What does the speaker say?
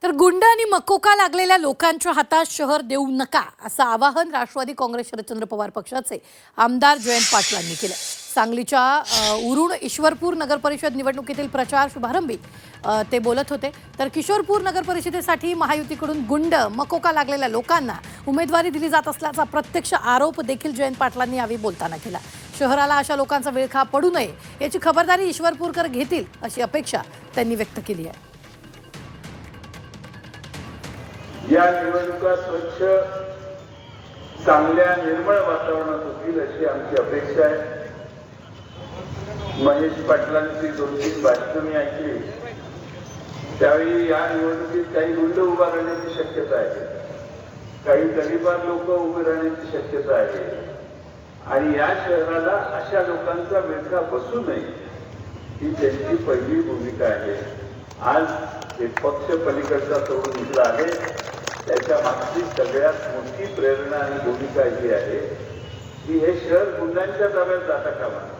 तर गुंड आणि मकोका लागलेल्या लोकांच्या हातात शहर देऊ नका असं आवाहन राष्ट्रवादी काँग्रेस शरदचंद्र पवार पक्षाचे आमदार जयंत पाटलांनी केलं। सांगलीच्या उरुण ईश्वरपूर नगरपरिषद निवडणुकीतील प्रचार शुभारंभी ते बोलत होते। तर किशोरपूर नगरपरिषदेसाठी महायुतीकडून गुंड मकोका लागलेल्या लोकांना उमेदवारी दिली जात असल्याचा प्रत्यक्ष आरोप देखील जयंत पाटलांनी यावेळी बोलताना केला। शहराला अशा लोकांचा विळखा पडू नये याची खबरदारी ईश्वरपूरकर घेतील अशी अपेक्षा त्यांनी व्यक्त केली आहे। या निवडणुका स्वच्छ चांगल्या निर्मळ वातावरणात होतील अशी आमची अपेक्षा आहे। महेश पाटलांची 2-3 भाषणे मी ऐकली, त्यावेळी या निवडणुकीत काही गुंड उभा राहण्याची शक्यता आहे, काही गरीबार लोक उभे राहण्याची शक्यता आहे आणि या शहराला अशा लोकांचा विळखा बसू नये ही त्यांची पहिली भूमिका आहे। आज एक पक्ष पलीकडचा सोडून इथला आहे, त्याच्या मागची सगळ्यात मोठी प्रेरणा आणि भूमिका ही आहे की हे शहर गुंडांच्या ताब्यात जाता कामा नये।